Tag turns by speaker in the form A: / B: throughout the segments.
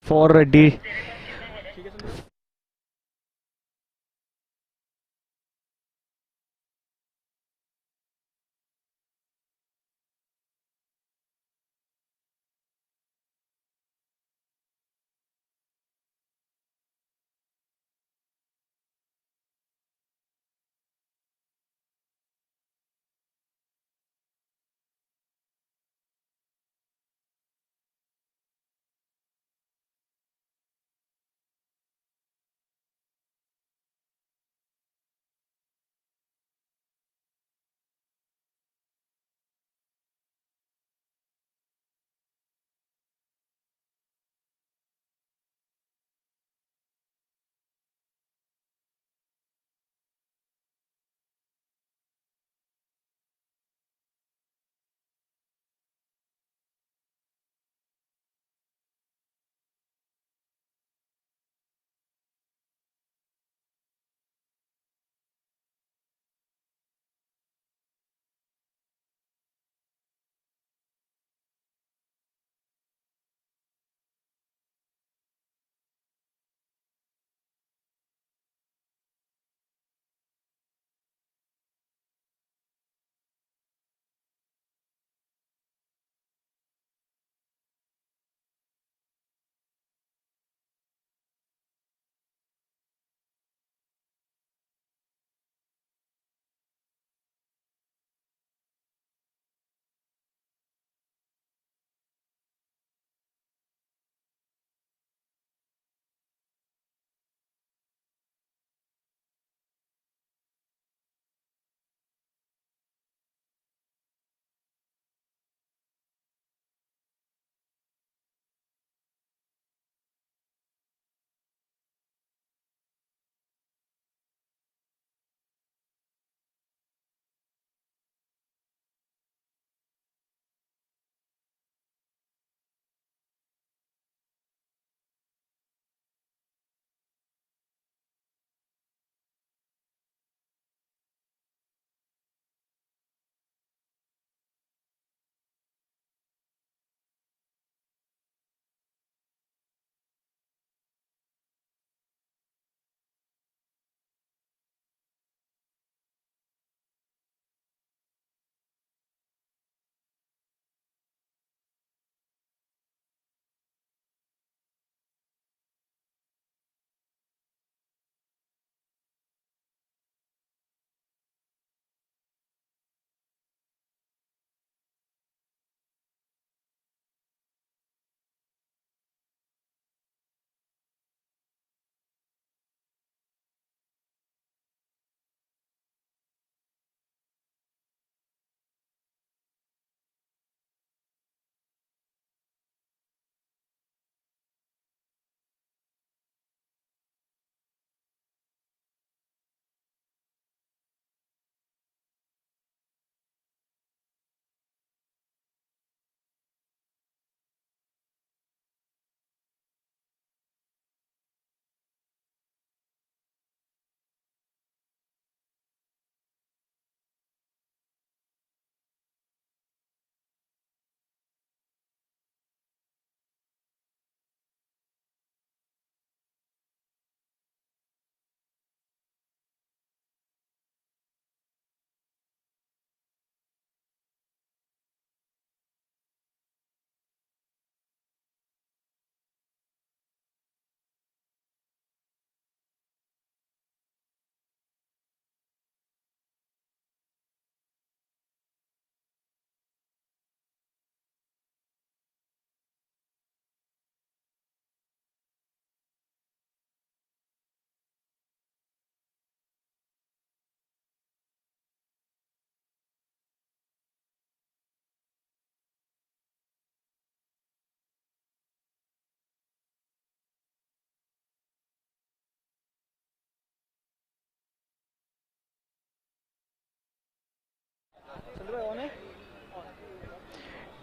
A: for D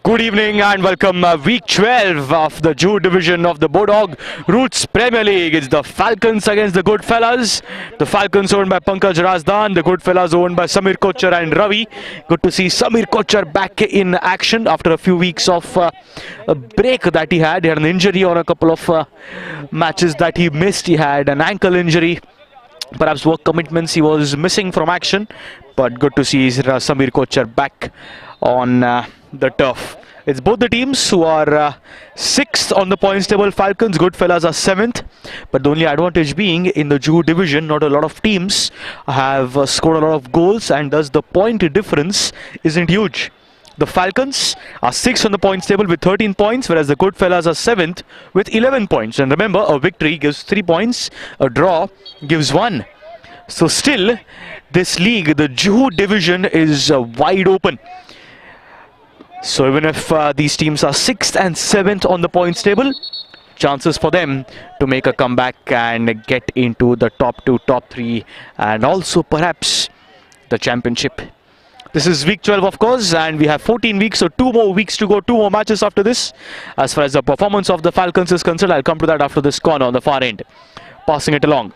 A: Good evening and welcome. Week 12 of the JUHU division of the Bodog Roots Premier League. It's the Falcons against the Goodfellas. The Falcons owned by Pankaj Razdan, the Goodfellas owned by Samir Kochar and Ravi. Good to see Samir Kochar back in action after a few weeks of a break that he had. He had an injury on a couple of matches that he missed. He had an ankle injury. Perhaps work commitments he was missing from action. But good to see Samir Kochar back on the turf. It's both the teams who are 6th on the points table. Falcons, Goodfellas are 7th. But the only advantage being in the JUHU division, not a lot of teams have scored a lot of goals, and thus the point difference isn't huge. The Falcons are 6th on the points table with 13 points, whereas the Goodfellas are 7th with 11 points. And remember, a victory gives 3 points, a draw gives 1. So still, this league, the JUHU division, is wide open. So even if these teams are 6th and 7th on the points table, chances for them to make a comeback and get into the top 2, top 3, and also perhaps the championship. This is week 12, of course, and we have 14 weeks, so 2 more weeks to go, 2 more matches after this. As far as the performance of the Falcons is concerned, I'll come to that after this corner on the far end. Passing it along.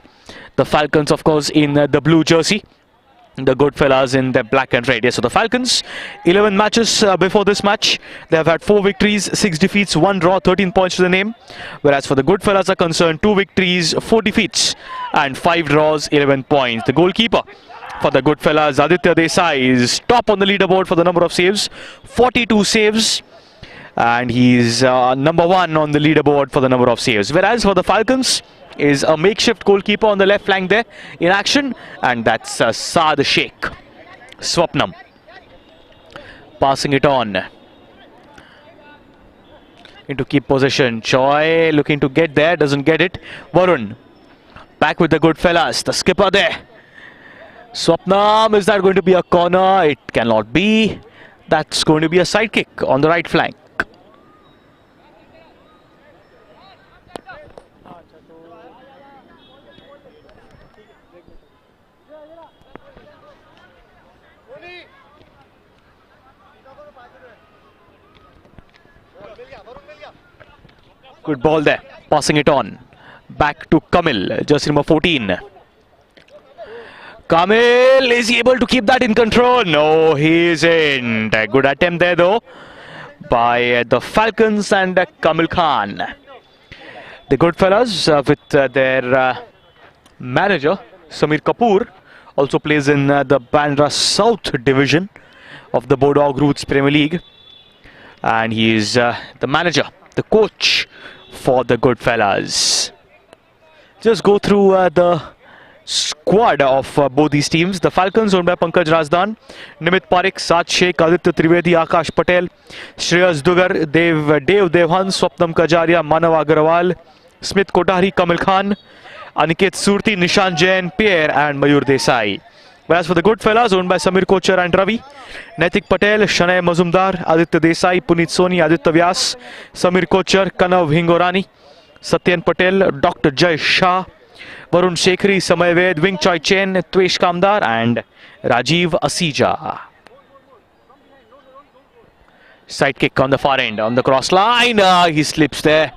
A: The Falcons, of course, in the blue jersey. The Goodfellas in the black and red. Yes, so the Falcons, 11 matches before this match. They have had 4 victories, 6 defeats, 1 draw, 13 points to the name. Whereas for the Goodfellas are concerned, 2 victories, 4 defeats, and 5 draws, 11 points. The goalkeeper for the Goodfellas, Aditya Desai, is top on the leaderboard for the number of saves, 42 saves. And he's number 1 on the leaderboard for the number of saves. Whereas for the Falcons is a makeshift goalkeeper on the left flank there in action, and that's Saad Sheikh. Swapnam passing it on into keep possession. Choi looking to get there, doesn't get it. Varun back with the Goodfellas, the skipper there. Swapnam, is that going to be a corner? It cannot be. That's going to be a side kick on the right flank. Good ball there, passing it on. Back to Kamil, jersey number 14. Kamil, is he able to keep that in control? No, he isn't. A good attempt there though by the Falcons and Kamil Khan. The Goodfellas with their manager, Samir Kapoor, also plays in the Bandra South division of the Bodog Roots Premier League. And he is the manager, the coach for the Goodfellas. Just go through the squad of both these teams. The Falcons owned by Pankaj Razdan, Nimit Parekh, Saad Sheikh, Aditya Trivedi, Akash Patel, Shreyas Dugar, Dev Devhan, Swapnam Kajaria, Manav Agarwal, Smith Kotari, Kamil Khan, Aniket Surti, Nishan Jain, Pierre and Mayur Desai. Whereas for the Goodfellas owned by Samir Kochar and Ravi, Naitik Patel, Shanay Mazumdar, Aditya Desai, Puneet Soni, Aditya Vyas, Samir Kochar, Kanav Hingorani, Satyen Patel, Dr. Jai Shah, Varun Shekhri, Samay Ved, Wing Choi Chen, Tvesh Kamdar and Rajiv Asija. Side kick on the far end, on the cross line, he slips there.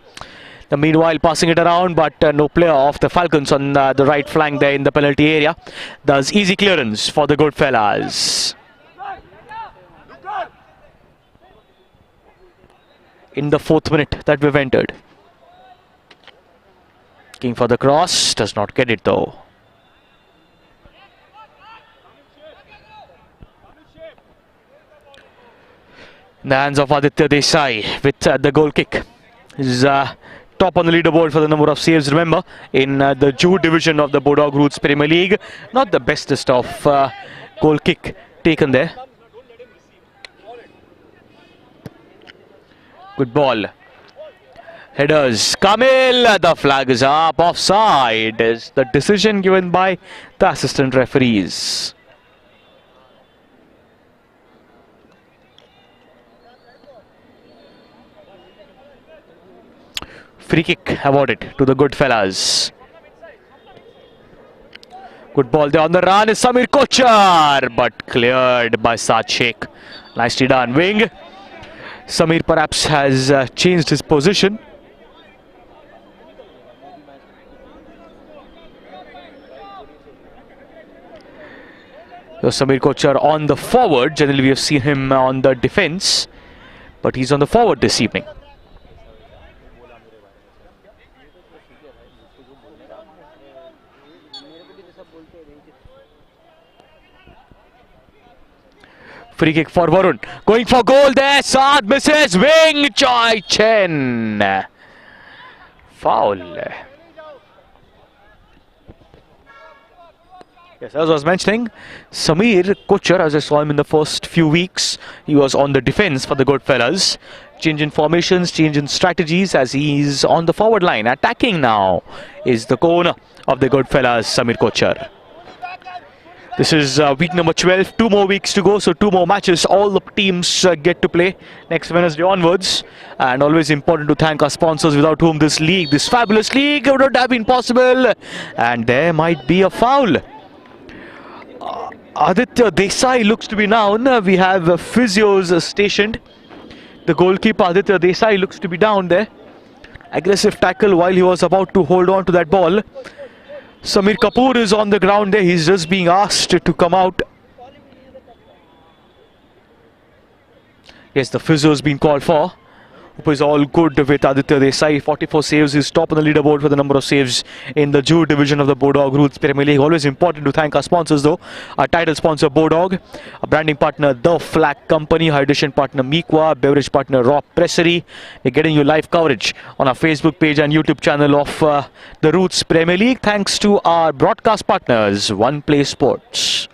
A: Meanwhile, passing it around, but no player of the Falcons on the right flank there in the penalty area. Does easy clearance for the Goodfellas. In the 4th minute that we've entered. Looking for the cross, does not get it though. In the hands of Aditya Desai with the goal kick. Is top on the leaderboard for the number of saves. Remember, in the JUHU division of the Bodog Roots Premier League, not the bestest of goal kick taken there. Good ball. Headers. Kamil, the flag is up. Offside is the decision given by the assistant referees. Free kick awarded to the Goodfellas. Good ball there on the run is Samir Kochar, but cleared by Saad Sheikh. Nicely done. Wing. Samir perhaps has changed his position. So Samir Kochar on the forward. Generally we have seen him on the defense, but he's on the forward this evening. Free kick for Varun. Going for goal there. Saad misses. Wing Choi Chen. Foul. Yes, as I was mentioning, Samir Kochar, as I saw him in the first few weeks, he was on the defense for the Goodfellas. Change in formations, change in strategies as he's on the forward line. Attacking now is the corner of the Goodfellas, Samir Kochar. This is week number 12, 2 more weeks to go, so 2 more matches. All the teams get to play next Wednesday onwards. And always important to thank our sponsors, without whom this league, this fabulous league, would not have been possible. And there might be a foul. Aditya Desai looks to be down. We have physios stationed. The goalkeeper Aditya Desai looks to be down there. Aggressive tackle while he was about to hold on to that ball. Samir Kapoor is on the ground there. He's just being asked to come out. Yes, the physio has been called for. Hope is all good with Aditya Desai. 44 saves. He's top on the leaderboard for the number of saves in the JUHU division of the Bodog Rules Premier League. Always important to thank our sponsors though. Our title sponsor Bodog, our branding partner The Flag Company, hydration partner Meekwa, beverage partner Raw Pressery. We're getting you live coverage on our Facebook page and YouTube channel of the Roots Premier League. Thanks to our broadcast partners, One Play Sports.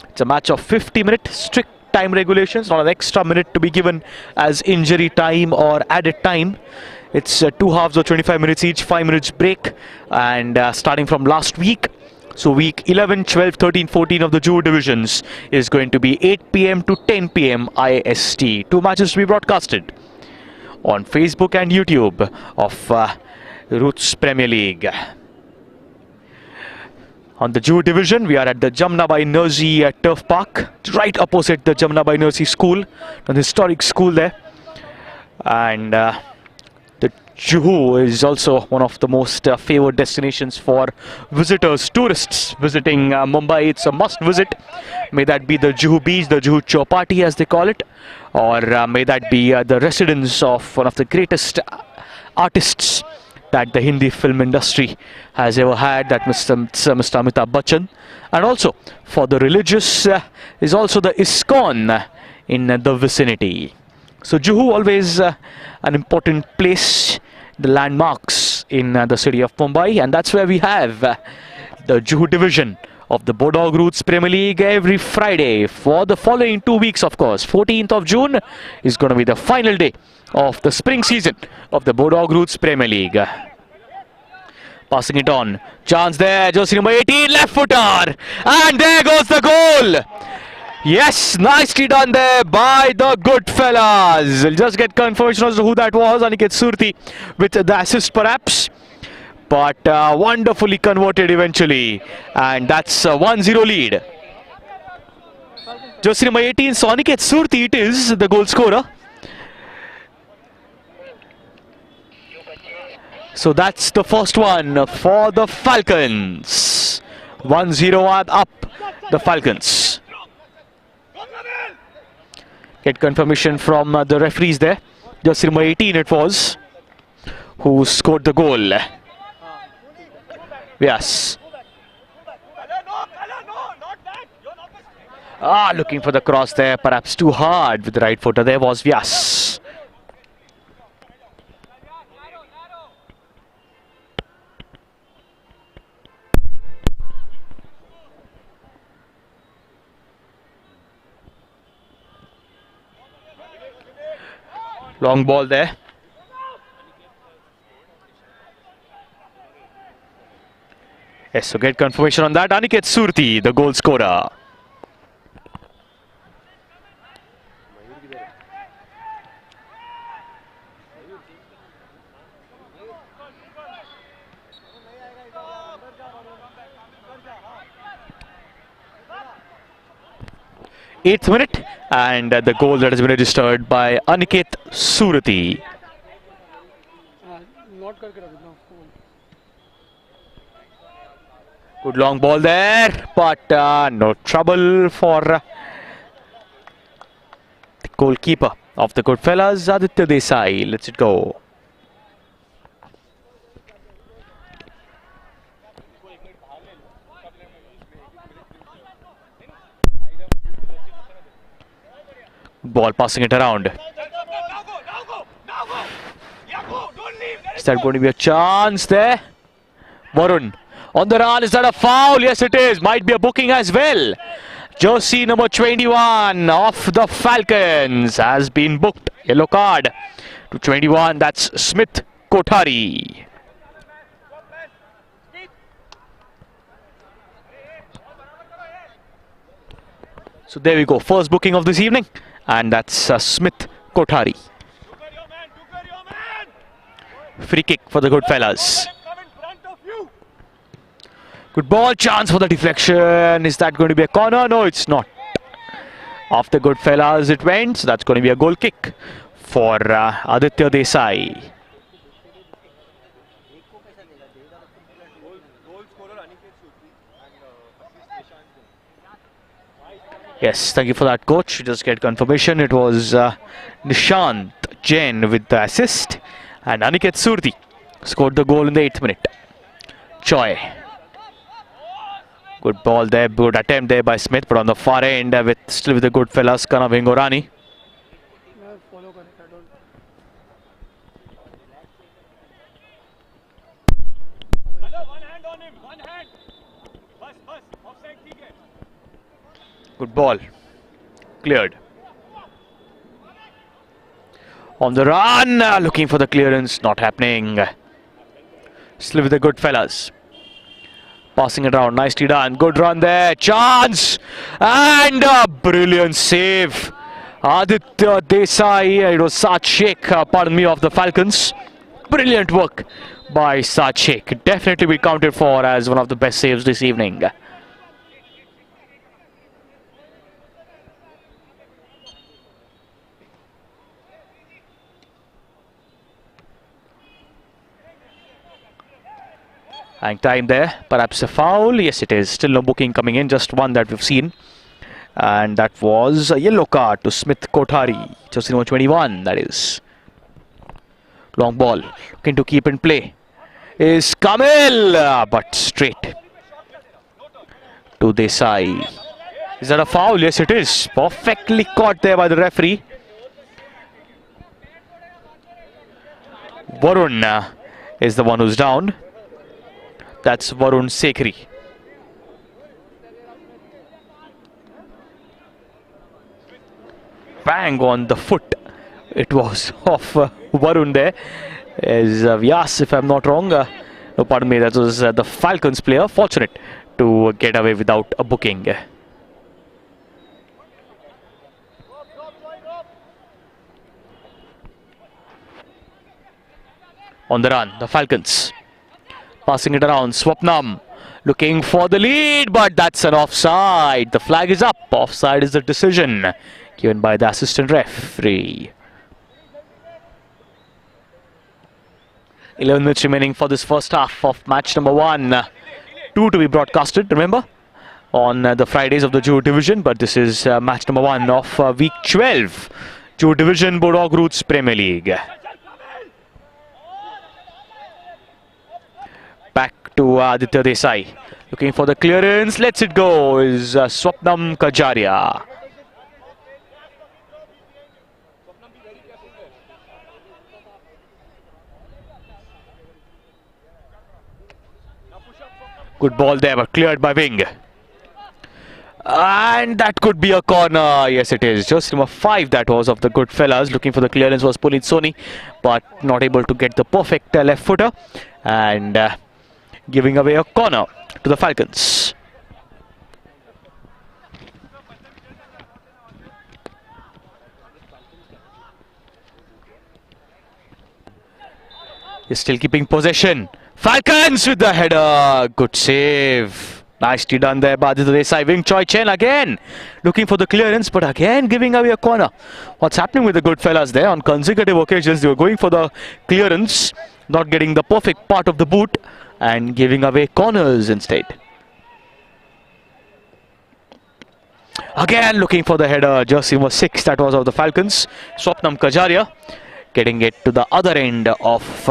A: It's a match of 50-minute strict time regulations, not an extra minute to be given as injury time or added time. It's 2 halves of 25 minutes each, 5 minutes break, and starting from last week. So week 11, 12, 13, 14 of the JUHU divisions is going to be 8 p.m. to 10 p.m. IST. 2 matches to be broadcasted on Facebook and YouTube of Roots Premier League. On the JUHU division, we are at the Jamnabai Nursery Turf Park, right opposite the Jamnabai Nursery School, an historic school there. And the JUHU is also one of the most favoured destinations for visitors, tourists visiting Mumbai. It's a must visit. May that be the JUHU Beach, the JUHU Chowpatty as they call it, or may that be the residence of one of the greatest artists that the Hindi film industry has ever had, that Mr. Amitabh Bachchan. And also for the religious is also the ISKCON in the vicinity. So JUHU always an important place, the landmarks in the city of Mumbai, and that's where we have the JUHU division of the Bodog Roots Premier League every Friday for the following 2 weeks, of course. 14th of June is going to be the final day of the spring season of the Bodog Roots Premier League. Passing it on. Chance there. Jersey number 18, left footer. And there goes the goal. Yes, nicely done there by the Goodfellas. We'll just get confirmation as to who that was. Aniket Surti with the assist perhaps. But wonderfully converted eventually. And that's a 1-0 lead. Jersey number 18, so Aniket Surti it is, the goal scorer. So that's the first one for the Falcons. 1-0 up the Falcons. Get confirmation from the referees there. Jersey number 18 it was who scored the goal. Yes. Looking for the cross there, perhaps too hard with the right footer. There was Vyas. Long ball there. Yes, so get confirmation on that. Aniket Surti, the goal scorer. 8th minute, and the goal that has been registered by Aniket Surati. Good long ball there, but no trouble for the goalkeeper of the Goodfellas, Aditya Desai. Lets it go. Ball passing it around. Is that going to be a chance there? Varun on the run. Is that a foul? Yes, it is. Might be a booking as well. Jersey number 21 of the Falcons has been booked. Yellow card to 21. That's Smith Kothari. So there we go. First booking of this evening. And that's Smith Kothari. Free kick for the Goodfellas. Good ball, chance for the deflection. Is that going to be a corner? No, it's not. Off the Goodfellas it went, so that's going to be a goal kick for Aditya Desai. Yes, thank you for that, coach. Just get confirmation. It was Nishant Jain with the assist, and Aniket Surti scored the goal in the 8th minute. Choi. Good ball there, good attempt there by Smith, but on the far end still with the Goodfellas, Kana Vengorani. Good ball, cleared. On the run, looking for the clearance, not happening. Still with the Goodfellas. Passing it around, nicely done. Good run there, chance, and a brilliant save. Aditya Desai, it was Saad Sheikh, pardon me, of the Falcons. Brilliant work by Saad Sheikh. Definitely be counted for as one of the best saves this evening. Hang time there, perhaps a foul. Yes, it is. Still no booking coming in, just one that we've seen. And that was a yellow card to Smith Kothari, just number 21, that is. Long ball, looking to keep in play is Kamil, but straight to Desai. Is that a foul? Yes, it is. Perfectly caught there by the referee. Varun is the one who's down. That's Varun Sekhri. Bang on the foot. It was off Varun there. Is Vyas, if I'm not wrong. No, pardon me, that was the Falcons player. Fortunate to get away without a booking. On the run, the Falcons. Passing it around, Swapnam looking for the lead, but that's an offside. The flag is up. Offside is the decision given by the assistant referee. 11 minutes remaining for this first half of match number 1. 2 to be broadcasted, remember, on the Fridays of the JUHU division, but this is match number 1 of week 12, JUHU division Bodog Roots Premier League. Back to Aditya Desai, looking for the clearance, lets it go, is Swapnam Kajaria. Good ball there, but cleared by Wing. And that could be a corner. Yes, it is. Just number 5 that was of the Goodfellas. Looking for the clearance was Pulit Soni, but not able to get the perfect left footer. And giving away a corner to the Falcons. He's still keeping possession. Falcons with the header. Good save. Nicely done there by the Desai. Wing Choi Chen again looking for the clearance, but again giving away a corner. What's happening with the Goodfellas there? On consecutive occasions they were going for the clearance, not getting the perfect part of the boot and giving away corners instead. Again looking for the header, jersey number 6, that was of the Falcons. Swapnam Kajaria getting it to the other end of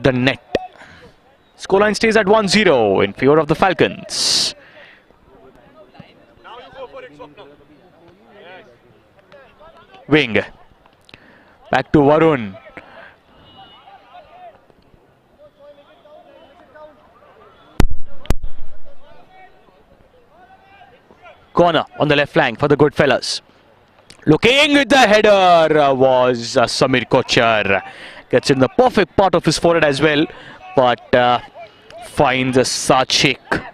A: the net. Scoreline stays at 1-0 in favor of the Falcons. Wing. Back to Varun. Corner on the left flank for the Goodfellas. Looking with the header was Samir Kochar. Gets in the perfect part of his forehead as well, but finds a Sachik.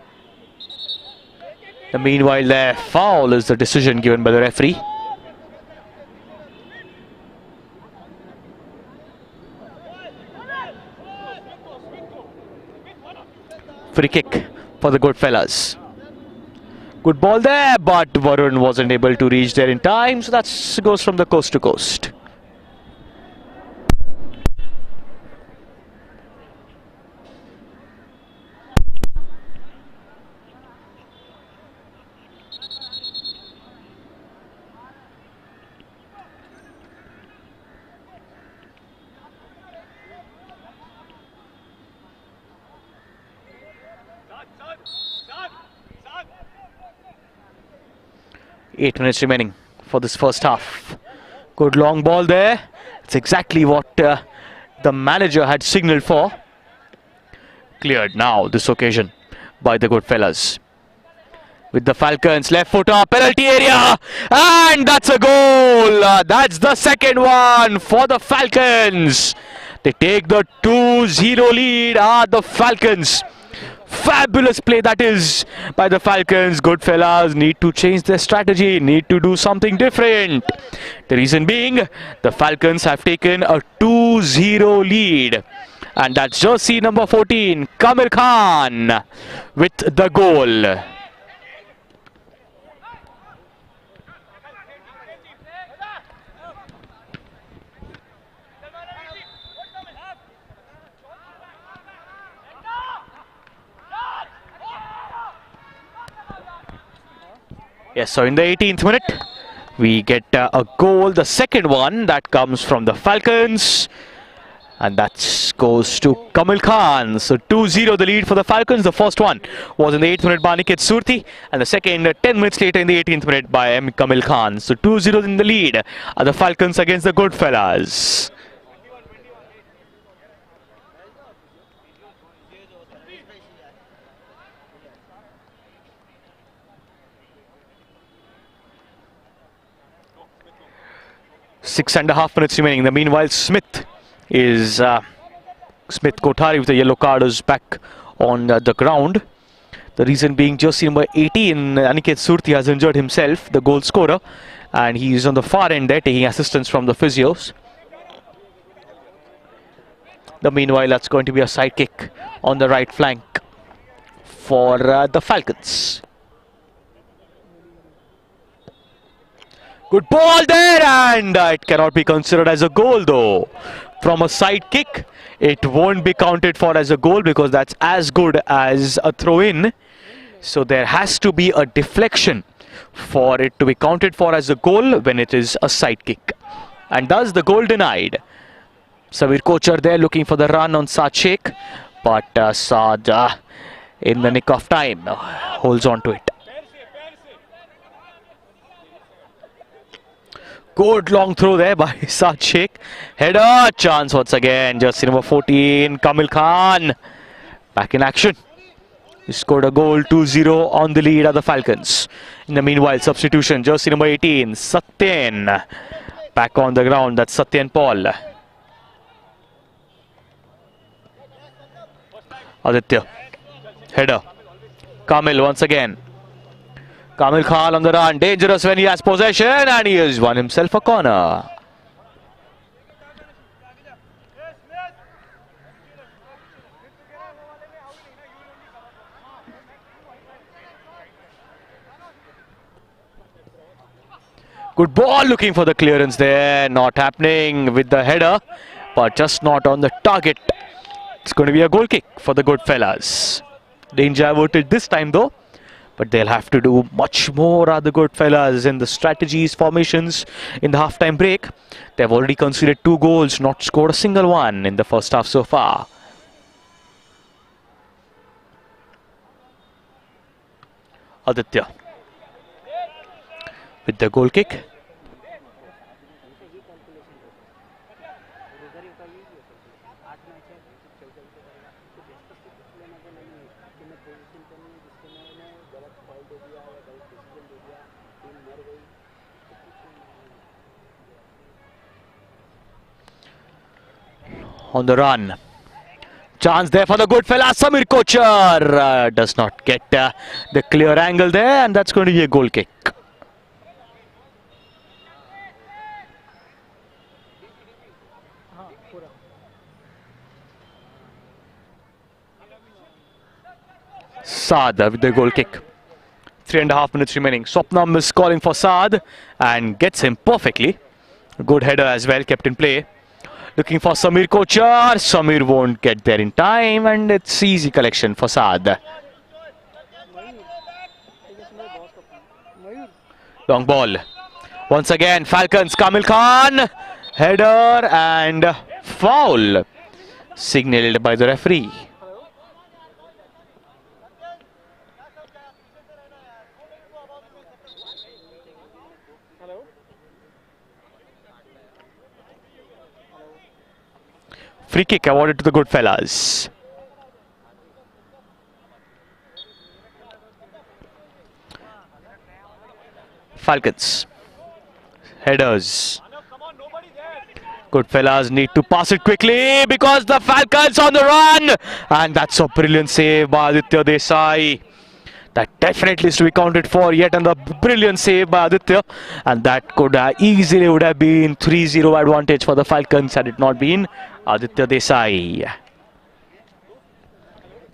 A: Meanwhile, there foul is the decision given by the referee. Free kick for the Goodfellas. Good ball there, but Varun wasn't able to reach there in time, so that goes from the coast to coast. Eight minutes remaining for this first half. Good long ball there. It's exactly what the manager had signaled for. Cleared now this occasion by the Goodfellas. With the Falcons, left footer, penalty area, and that's a goal. That's the second one for the Falcons. They take the 2-0 lead. The Falcons. Fabulous play that is by the Falcons. Goodfellas need to change their strategy, need to do something different. The reason being, the Falcons have taken a 2-0 lead. And that's jersey number 14, Kamil Khan, with the goal. Yes, so in the 18th minute, we get a goal, the second one that comes from the Falcons. And that goes to Kamil Khan. So 2-0 the lead for the Falcons. The first one was in the 8th minute by Aniket Surti. And the second 10 minutes later in the 18th minute by M. Kamil Khan. So 2-0 in the lead are the Falcons against the Goodfellas. Six and a half minutes remaining. Meanwhile, Smith Kothari with a yellow card is back on the ground. The reason being jersey number 18, Aniket Surti, has injured himself, the goal scorer, and he is on the far end there taking assistance from the physios. Meanwhile, that's going to be a side kick on the right flank for the Falcons. Good ball there, and it cannot be considered as a goal though. From a side kick, it won't be counted for as a goal because that's as good as a throw-in. So there has to be a deflection for it to be counted for as a goal when it is a side kick. And thus the goal denied. Samir Kochar there looking for the run on Saad Sheikh, but Saad in the nick of time holds on to it. Good long throw there by Saad Sheikh. Header chance once again. Jersey number 14, Kamil Khan. Back in action. He scored a goal, 2-0 on the lead of the Falcons. In the meanwhile, substitution. Jersey number 18, Satyen. Back on the ground. That's Satyen Paul. Aditya. Header. Kamil once again. Kamil Khan on the run, dangerous when he has possession, and he has won himself a corner. Good ball, looking for the clearance there. Not happening with the header, but just not on the target. It's going to be a goal kick for the Goodfellas. Danger averted this time though, but they'll have to do much more, are the Goodfellas, in the strategies, formations in the half-time break. They've already conceded 2 goals, not scored a single one in the first half so far. Aditya with the goal kick. On the run. Chance there for the Goodfellas. Samir Kochar does not get the clear angle there, and that's going to be a goal kick. Saad with the goal kick. 3.5 minutes remaining. Swapnam is calling for Saad and gets him perfectly. Good header as well, kept in play. Looking for Samir Kochar. Samir won't get there in time, and it's easy collection for Saad. Long ball. Once again, Falcons, Kamil Khan. Header and foul. Signaled by the referee. Free kick awarded to the Goodfellas. Falcons. Headers. Goodfellas need to pass it quickly because the Falcons on the run. And that's a brilliant save by Aditya Desai. That definitely is to be counted for. Yet another brilliant save by Aditya. And that could easily would have been 3-0 advantage for the Falcons had it not been Aditya Desai.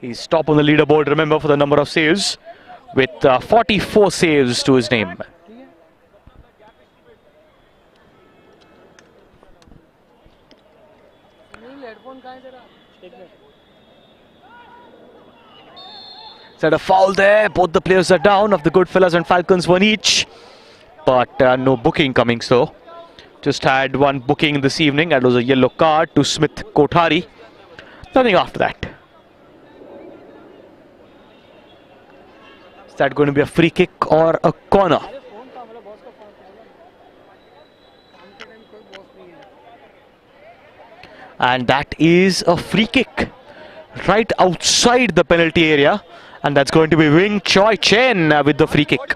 A: He's top on the leaderboard, remember, for the number of saves with 44 saves to his name. Is that a foul there? Both the players are down of the Goodfellas and Falcons, one each. But no booking coming so. Just had one booking this evening. That was a yellow card to Smith Kothari. Nothing after that. Is that going to be a free kick or a corner? And that is a free kick right outside the penalty area. And that's going to be Wing Choi Chen with the free kick.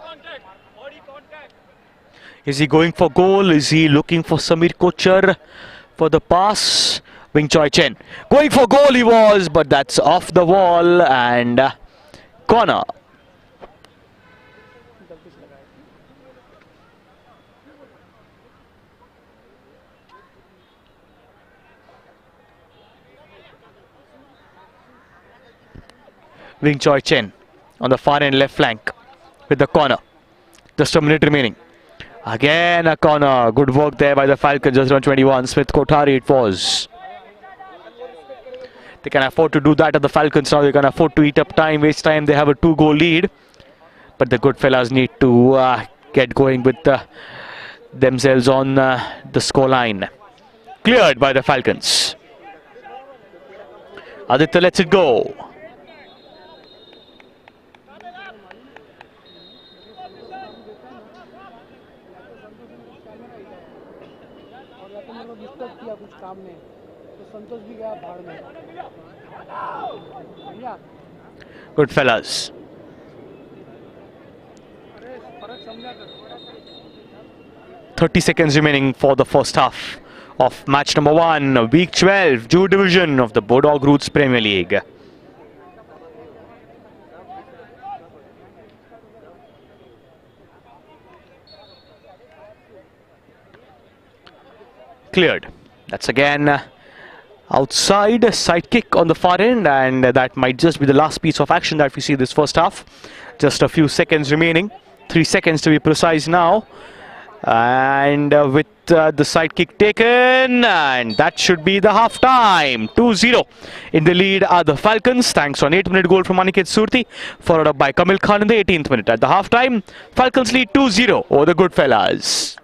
A: Is he going for goal? Is he looking for Samir Kochar for the pass? Wing Choi Chen. Going for goal he was, but that's off the wall and corner. Wing Choi Chen on the far end left flank with the corner. Just a minute remaining. Again a corner. Good work there by the Falcons. Just around 21. Smith Kothari it was. They can afford to do that at the Falcons now. They can afford to eat up time, waste time. They have a 2-goal lead. But the Goodfellas need to get going with themselves on the scoreline. Cleared by the Falcons. Aditya lets it go. Goodfellas. "30 seconds remaining for the first half of match number 1, week 12, JUHU division of the Bodog Roots Premier League. Cleared. That's again outside, side kick on the far end, and that might just be the last piece of action that we see this first half. Just a few seconds remaining, 3 seconds to be precise now, And with the side kick taken, and that should be the half time. 2-0 in the lead are the Falcons, thanks to an 8-minute goal from Aniket Surti, followed up by Kamil Khan in the 18th minute. At the half time, Falcons lead 2-0 over the Goodfellas.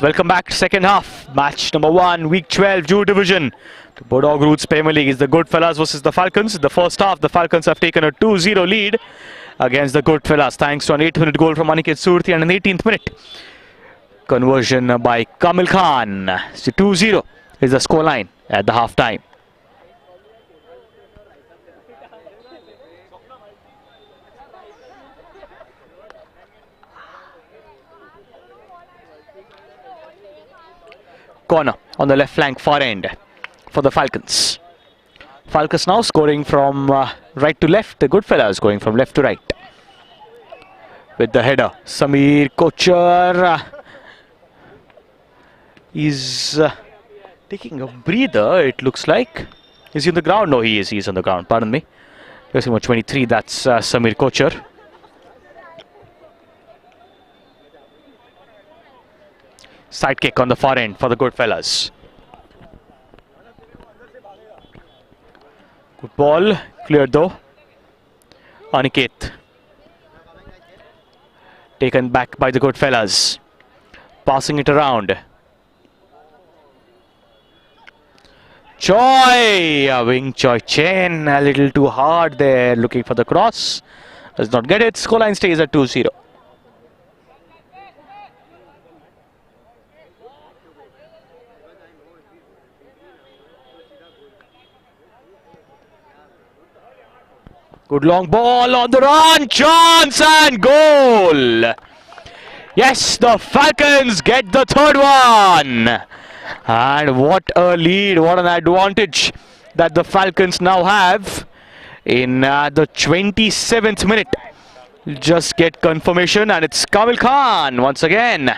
A: Welcome back, second half. Match number 1, week 12, JUHU division. The Bodog Roots Premier League is the Goodfellas versus the Falcons. In the first half, the Falcons have taken a 2-0 lead against the Goodfellas, thanks to an 8-minute goal from Aniket Surti and an 18th minute conversion by Kamil Khan. So 2-0 is the scoreline at the half time. Corner on the left flank far end for the Falcons. Falcons now scoring from right to left. The Goodfellas going from left to right. With the header, Samir Kochar is taking a breather, it looks like. Is he on the ground? No, he is. He is on the ground. Pardon me. Jersey number 23, that's Samir Kochar. Side kick on the far end for the Goodfellas. Good ball, cleared though. Aniket. Taken back by the Goodfellas. Passing it around. Choi! Wing Choi Chen a little too hard there. Looking for the cross. Does not get it. Scoreline stays at 2-0. Good long ball on the run. Chance and goal. Yes, the Falcons get the third one. And what a lead, what an advantage that the Falcons now have in the 27th minute. Just get confirmation, and it's Kamil Khan once again.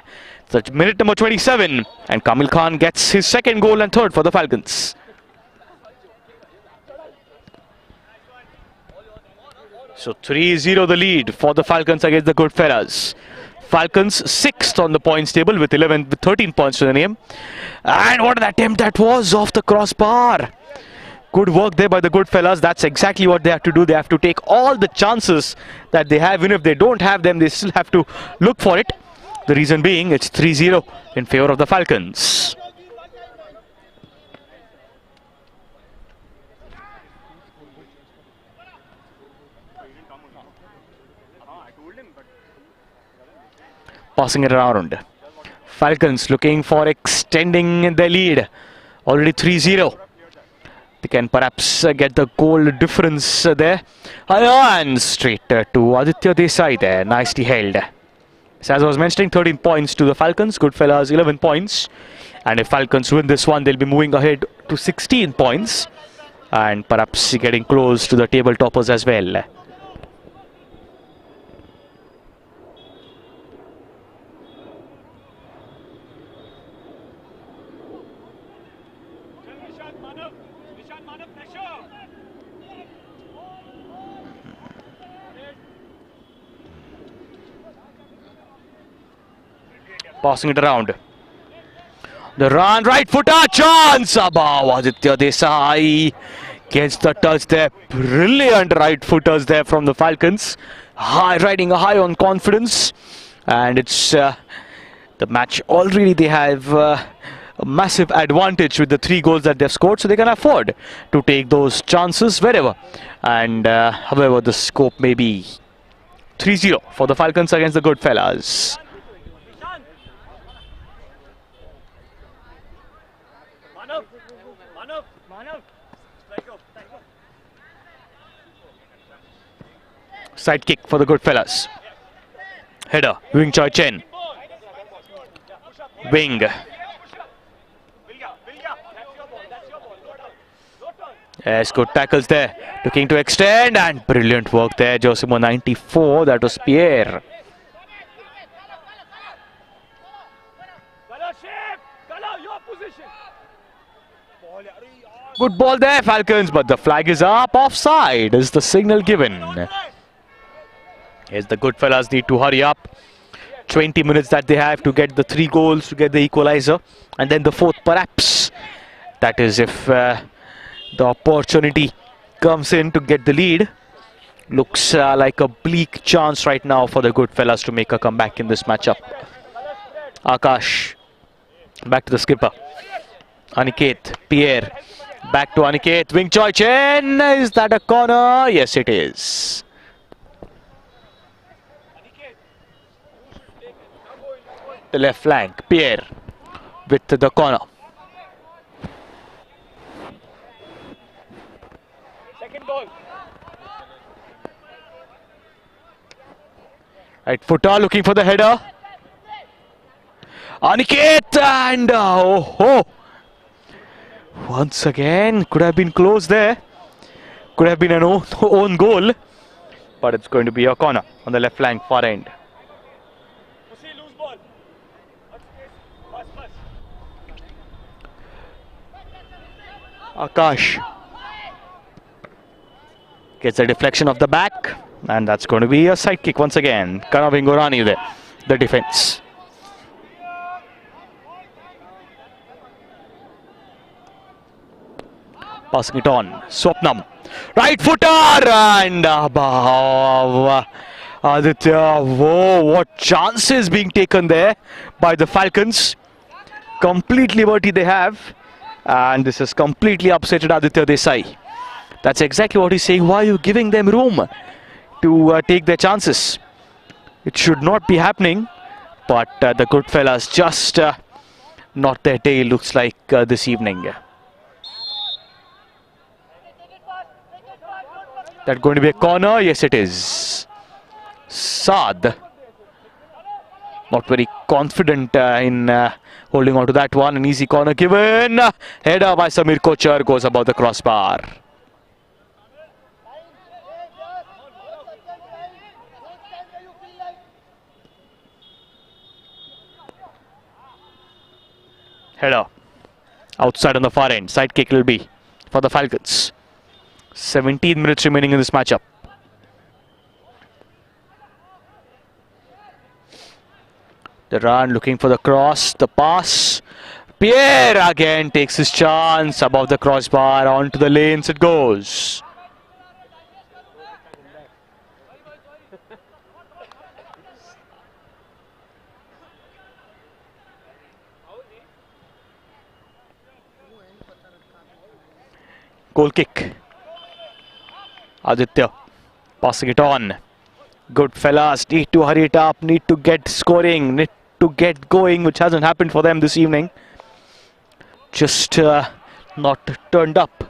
A: It's minute number 27, and Kamil Khan gets his second goal and third for the Falcons. So 3-0 the lead for the Falcons against the Goodfellas. Falcons 6th on the points table with 13 points to the name. And what an attempt that was off the crossbar. Good work there by the Goodfellas. That's exactly what they have to do. They have to take all the chances that they have. Even if they don't have them, they still have to look for it. The reason being, it's 3-0 in favor of the Falcons. Passing it around. Falcons looking for extending their lead. Already 3-0. They can perhaps get the goal difference there. And straight to Aditya Desai there. Nicely held. So as I was mentioning, 13 points to the Falcons. Goodfellas 11 points. And if Falcons win this one, they'll be moving ahead to 16 points. And perhaps getting close to the table toppers as well. Passing it around. The run, right footer, chance above Aditya Desai. Gets the touch there. Brilliant right footers there from the Falcons. Riding high on confidence. And it's the match already. They have a massive advantage with the 3 goals that they've scored. So they can afford to take those chances wherever. And however, the scope may be 3-0 for the Falcons against the Goodfellas. Side kick for the Goodfellas. Header, Wing Choi Chen. Wing. Yes, good tackles there. Looking to extend, and brilliant work there. Josimo 94, that was Pierre. Good ball there, Falcons, but the flag is up. Offside is the signal given. Yes, the Goodfellas need to hurry up. 20 minutes that they have to get the 3 goals, to get the equalizer. And then the 4th perhaps. That is if the opportunity comes in to get the lead. Looks like a bleak chance right now for the Goodfellas to make a comeback in this matchup. Akash. Back to the skipper. Aniket. Pierre. Back to Aniket. Wing Choi Chen. Is that a corner? Yes, it is. The left flank. Pierre with the corner. Second ball. Right footer looking for the header. Aniket, and oh. Once again, could have been close there. Could have been an own goal. But it's going to be a corner on the left flank far end. Akash gets a deflection of the back, and that's going to be a side kick once again. Kanav Ingorani there, the defense. Passing it on, Swapnam. Right footer, and above Aditya, whoa, what chances being taken there by the Falcons. Complete liberty they have. And this has completely upsetted Aditya Desai. That's exactly what he's saying. Why are you giving them room to take their chances? It should not be happening. But the Goodfellas just not their day, looks like this evening. That going to be a corner? Yes, it is. Saad. Not very confident in holding on to that one. An easy corner given. Header by Samir Kochar goes above the crossbar. Header. Outside on the far end. Side kick will be for the Falcons. 17 minutes remaining in this matchup. The run, looking for the cross, the pass. Pierre again takes his chance above the crossbar, onto the lanes it goes. Goal kick. Aditya passing it on. Goodfellas need to hurry it up, need to get scoring, need to get going, which hasn't happened for them this evening. Just not turned up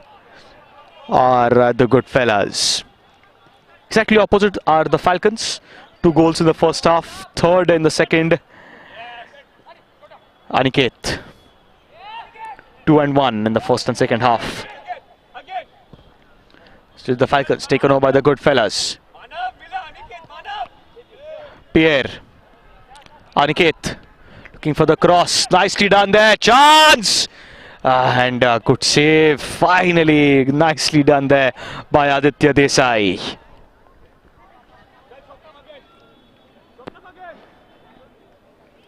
A: are the Goodfellas. Exactly opposite are the Falcons. 2 goals in the first half, 3rd in the second. Aniket. 2 and 1 in the first and second half. Still the Falcons taken over by the Goodfellas. Pierre. Aniket. Looking for the cross. Nicely done there. Chance! And a good save. Finally, nicely done there by Aditya Desai.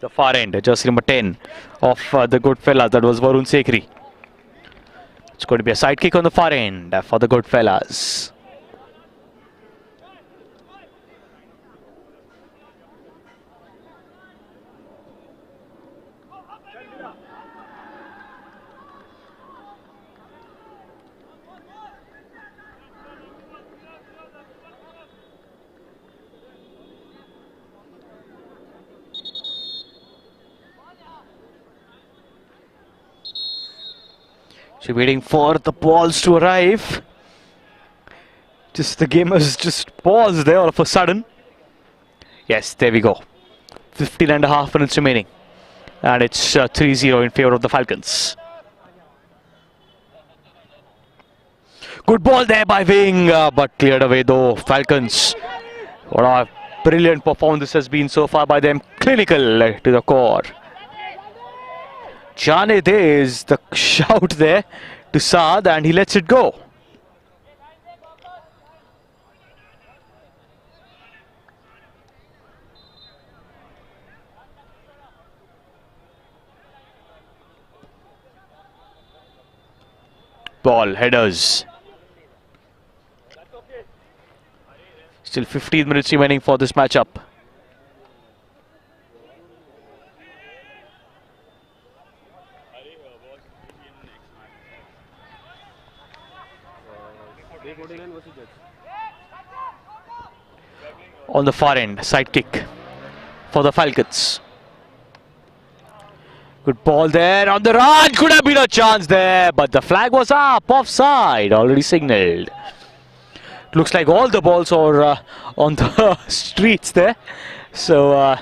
A: The far end, jersey number 10 of the Goodfellas. That was Varun Sekhri. It's going to be a side kick on the far end for the Goodfellas. So waiting for the balls to arrive. Just the game has just paused there all of a sudden. Yes, there we go. 15.5 minutes remaining. And it's 3-0 in favor of the Falcons. Good ball there by Wing, but cleared away though. Falcons. What a brilliant performance this has been so far by them. Clinical to the core. Jane De is the shout there to Saad, and he lets it go. Ball, headers. Still 15 minutes remaining for this matchup. On the far end, side kick for the Falcons. Good ball there on the run. Could have been a chance there, but the flag was up, offside, already signalled. Looks like all the balls are on the streets there. So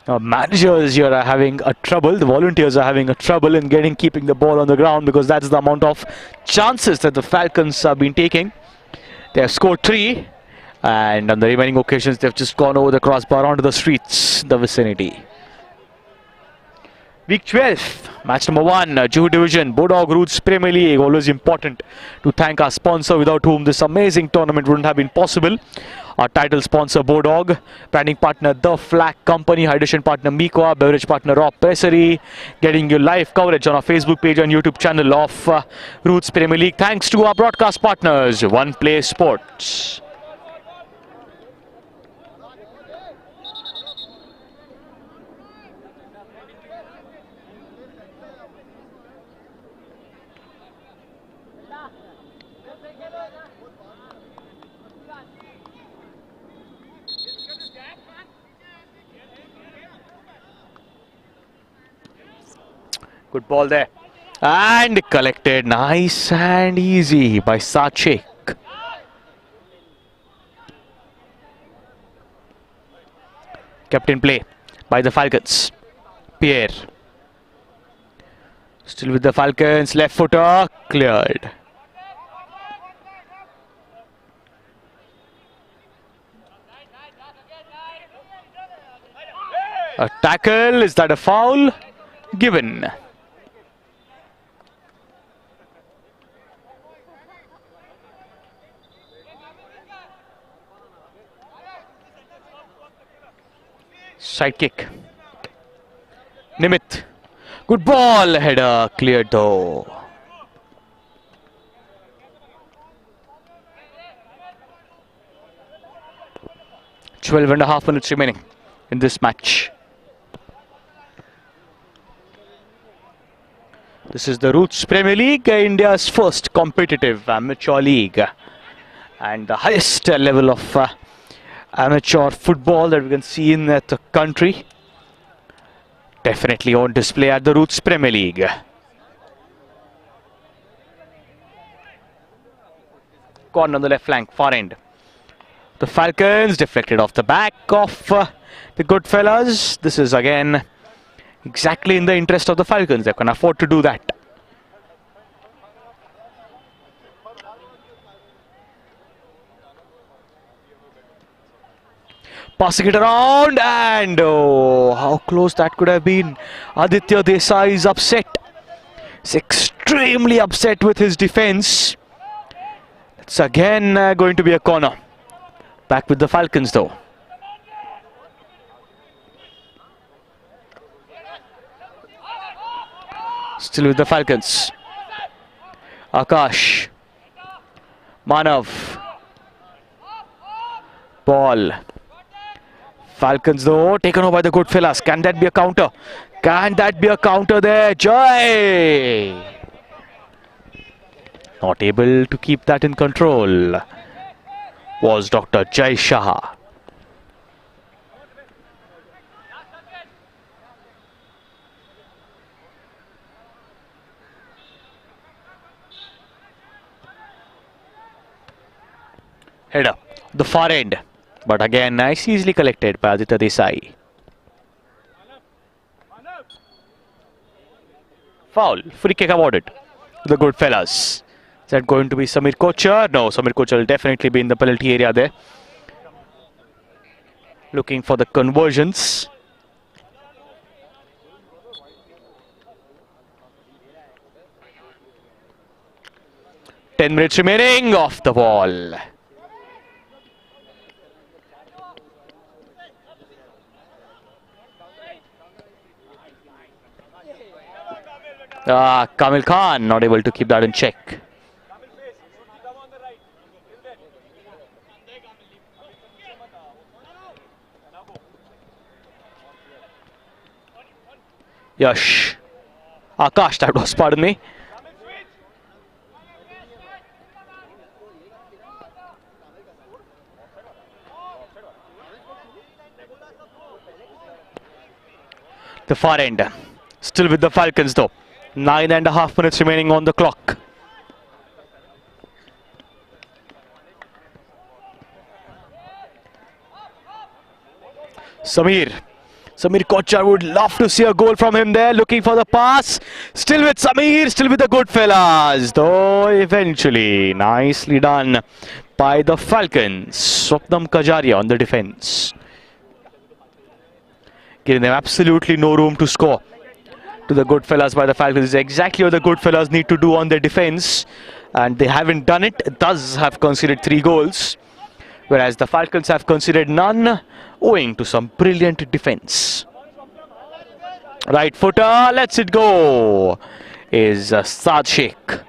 A: managers here are having a trouble. The volunteers are having a trouble in keeping the ball on the ground, because that's the amount of chances that the Falcons have been taking. They have scored 3, and on the remaining occasions they've just gone over the crossbar onto the streets, the vicinity. Week 12, match number 1, JUHU Division, Bodog Roots Premier League. Always important to thank our sponsor, without whom this amazing tournament wouldn't have been possible. Our title sponsor Bodog, branding partner The Flag Company, hydration partner Mikoa, beverage partner Raw Pressery, getting you live coverage on our Facebook page and YouTube channel of Roots Premier League. Thanks to our broadcast partners, One Play Sports. Good ball there. And collected nice and easy by Sachik. Kept in play by the Falcons. Pierre. Still with the Falcons. Left footer. Cleared. A tackle. Is that a foul? Given. Side kick. Nimit. Good ball. Header cleared though. Twelve and a half minutes remaining in this match. This is the Roots Premier League, India's first competitive amateur league and the highest level of amateur football that we can see in the country. Definitely on display at the Roots Premier League. Corner on the left flank, far end. The Falcons deflected off the back of the Goodfellas. This is again exactly in the interest of the Falcons. They can afford to do that. Passing it around and oh, how close that could have been. Aditya Desai is upset. He's extremely upset with his defense. It's again going to be a corner. Back with the Falcons though. Still with the Falcons. Akash. Manav. Ball. Falcons though taken over by the Goodfellas. Can that be a counter? Can that be a counter there? Jai! Not able to keep that in control was Dr. Jai Shah. Header, the far end, but again nice easily collected by Aditya Desai. Foul, free kick awarded. The Goodfellas. Is that going to be Samir Kochar? No, Samir Kochar will definitely be in the penalty area there. Looking for the conversions. Ten minutes remaining, off the ball. Kamil Khan not able to keep that in check. Yash. Akash, that was, pardon me. The far end. Still with the Falcons though. 9.5 minutes remaining on the clock. Samir Kochar would love to see a goal from him there. Looking for the pass. Still with Samir. Still with the Goodfellas. Though eventually nicely done by the Falcons. Swapnam Kajaria on the defense. Giving them absolutely no room to score. To the Goodfellas by the Falcons is exactly what the Goodfellas need to do on their defense, and they haven't done it. Thus have conceded 3 goals, whereas the Falcons have conceded none, owing to some brilliant defense. Right footer, lets it go, is Sachik.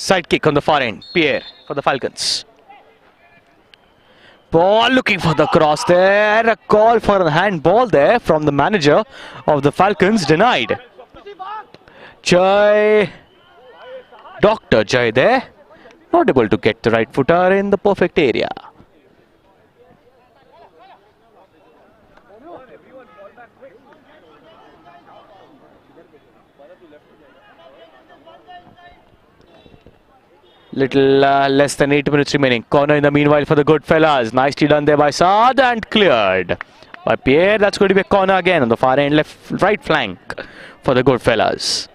A: Sidekick on the far end. Pierre for the Falcons. Ball looking for the cross there. A call for a handball there from the manager of the Falcons. Denied. Jai. Dr. Jai there. Not able to get the right footer in the perfect area. Little less than 8 minutes remaining. Corner in the meanwhile for the Goodfellas. Nicely done there by Saad and cleared by Pierre. That's going to be a corner again on the far end, right flank for the Goodfellas.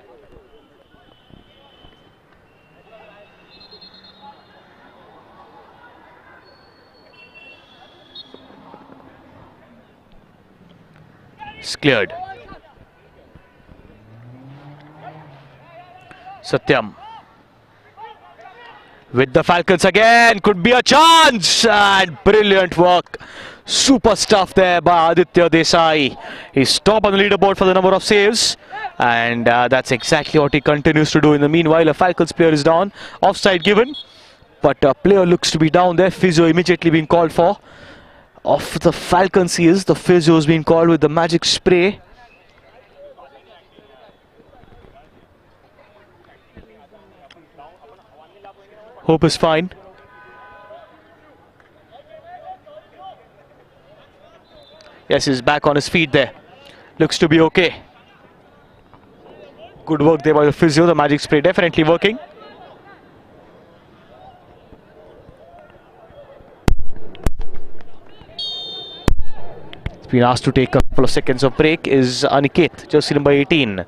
A: It's cleared. Satyam. With the Falcons again, could be a chance, and brilliant work, super stuff there by Aditya Desai. He's top on the leaderboard for the number of saves, and that's exactly what he continues to do. In the meanwhile, a Falcons player is down, offside given, but a player looks to be down there. Physio immediately being called for. Of the Falcons he is, the physio has been called with the magic spray. Hope is fine. Yes, he's back on his feet there. Looks to be okay. Good work there by the physio. The magic spray definitely working. He's been asked to take a couple of seconds of break is Aniket, jersey number 18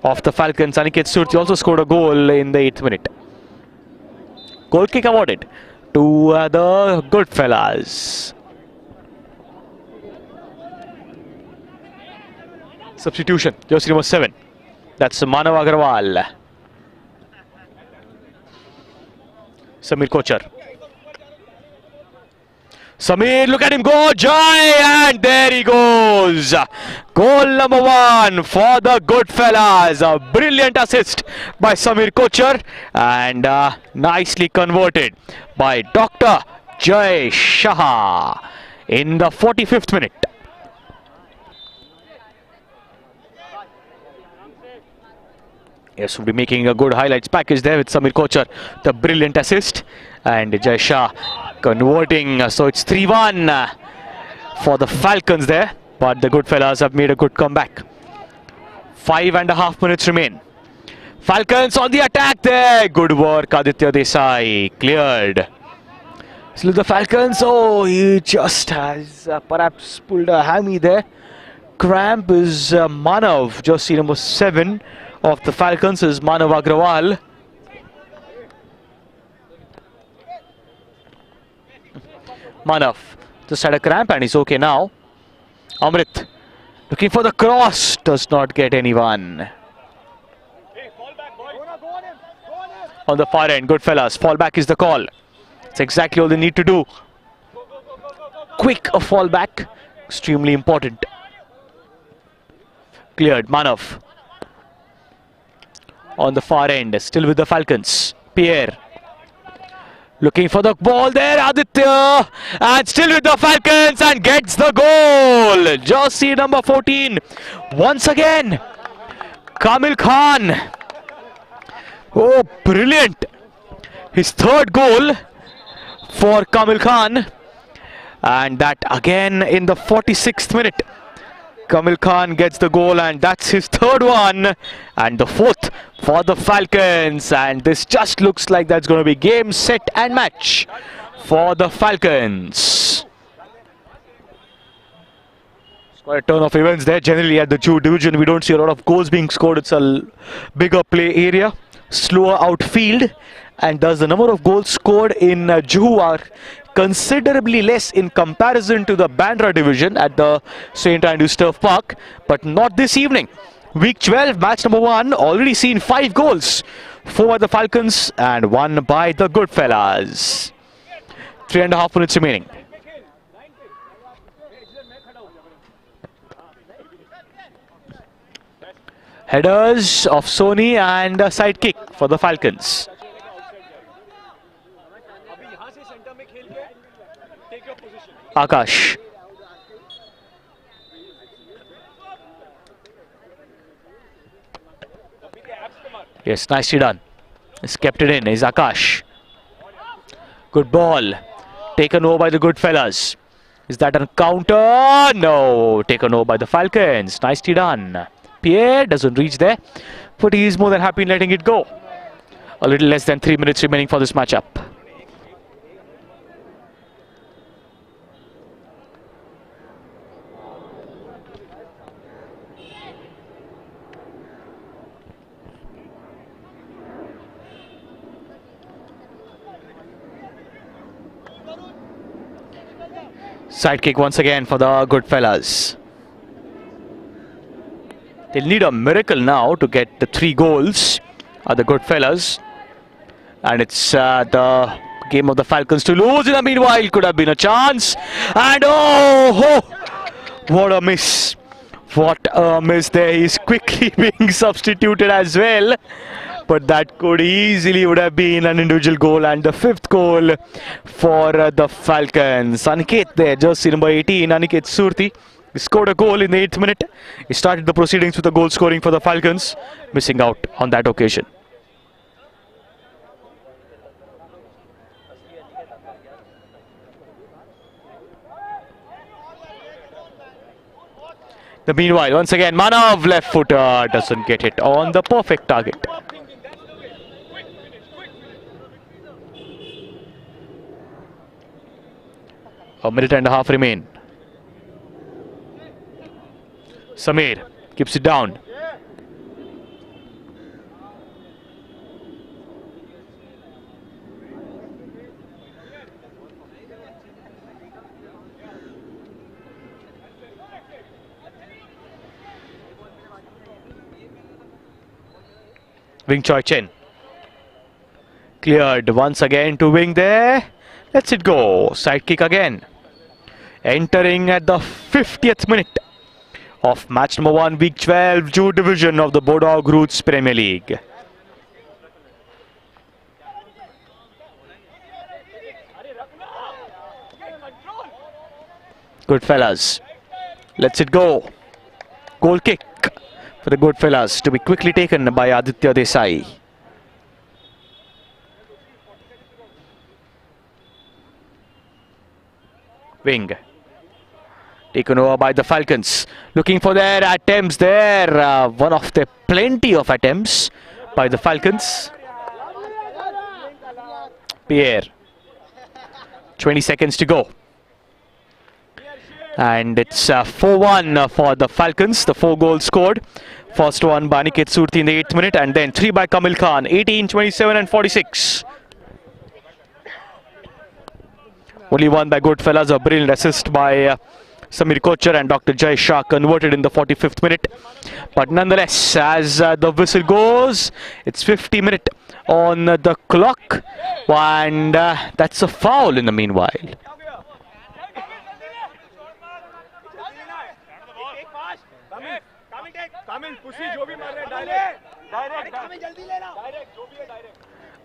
A: of the Falcons. Aniket Surti also scored a goal in the 8th minute. Goal kick awarded to the Goodfellas. Substitution, jersey number 7. That's Manav Agarwal. Samir Kochar. Samir, look at him go, Jai, and there he goes. Goal number 1 for the Goodfellas. A brilliant assist by Samir Kochar, and nicely converted by Dr. Jai Shah in the 45th minute. Yes, we'll be making a good highlights package there with Samir Kochar. The brilliant assist, and Jai Shah converting. So it's 3-1 for the Falcons there, but the Goodfellas have made a good comeback. 5.5 minutes remain. Falcons on the attack there. Good work, Aditya Desai. Cleared. So the Falcons, oh, he just has perhaps pulled a hammy there. Cramp is Manav, jersey number 7 of the Falcons is Manav Agrawal. Manav just had a cramp and he's okay now. Amrit looking for the cross, does not get anyone. On the far end, Goodfellas, fall back is the call. It's exactly all they need to do. Quick a fall back, extremely important. Cleared, Manav. On the far end, still with the Falcons. Pierre. Looking for the ball there, Aditya. And still with the Falcons and gets the goal. Jersey number 14. Once again, Kamil Khan. Oh, brilliant. His 3rd goal for Kamil Khan. And that again in the 46th minute. Kamil Khan gets the goal, and that's his 3rd one and the 4th for the Falcons, and this just looks like that's going to be game, set and match for the Falcons. It's quite a turn of events there. Generally at the JUHU division we don't see a lot of goals being scored. It's a bigger play area, slower outfield, and thus the number of goals scored in JUHU are considerably less in comparison to the Bandra division at the St. Andrews Turf Park, but not this evening. Week 12, match number 1, already seen 5 goals. 4 by the Falcons and 1 by the Goodfellas. 3.5 minutes remaining. Headers of Sony and a side kick for the Falcons. Akash. Yes, nicely done. He's kept it in. Is Akash. Good ball. Taken over by the Goodfellas. Is that a counter? No. Taken over by the Falcons. Nicely done. Pierre doesn't reach there, but he is more than happy in letting it go. A little less than 3 minutes remaining for this matchup. Side kick once again for the Goodfellas. They'll need a miracle now to get the 3 goals. The Goodfellas. And it's the game of the Falcons to lose. In the meanwhile, could have been a chance. And oh, what a miss. What a miss there. He's quickly being substituted as well. But that could easily would have been an individual goal, and the 5th goal for the Falcons. Aniket there, jersey number 18, Aniket Surti. He scored a goal in the 8th minute. He started the proceedings with a goal scoring for the Falcons, missing out on that occasion. The meanwhile, once again, Manav left footer doesn't get it on the perfect target. A minute and a half remain. Samir keeps it down. Wing Choi Chen. Cleared once again to wing there. Lets it go. Side kick again. Entering at the 50th minute of match number 1, week 12, JUHU division of the Bodog Roots Premier League. Goodfellas. Lets it go. Goal kick for the Goodfellas to be quickly taken by Aditya Desai. Wing. Taken over by the Falcons. Looking for their attempts there. One of the plenty of attempts by the Falcons. Pierre. 20 seconds to go. And it's 4-1 for the Falcons. The 4 goals scored. First one by Aniket Surti in the 8th minute, and then 3 by Kamil Khan. 18, 27 and 46. Only one by Goodfellas. A brilliant assist by Samir Kochar, and Dr. Jai Shah converted in the 45th minute. But nonetheless, as the whistle goes, it's 50 minutes on the clock. And that's a foul in the meanwhile.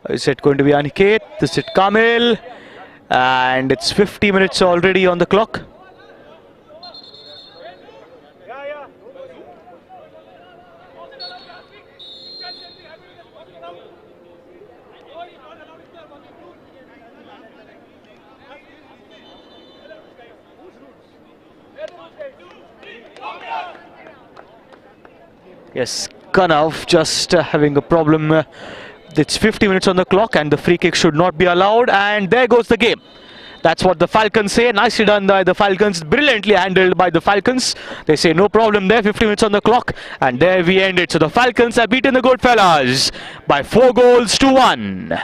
A: Is it going to be Aniket? Is it Kamil? And it's 50 minutes already on the clock. Yes, Kanav just having a problem. It's 50 minutes on the clock and the free kick should not be allowed, and there goes the game. That's what the Falcons say. Nicely done by the Falcons, brilliantly handled by the Falcons. They say no problem there, 50 minutes on the clock, and there we end it. So the Falcons have beaten the Goodfellas by 4 goals to 1.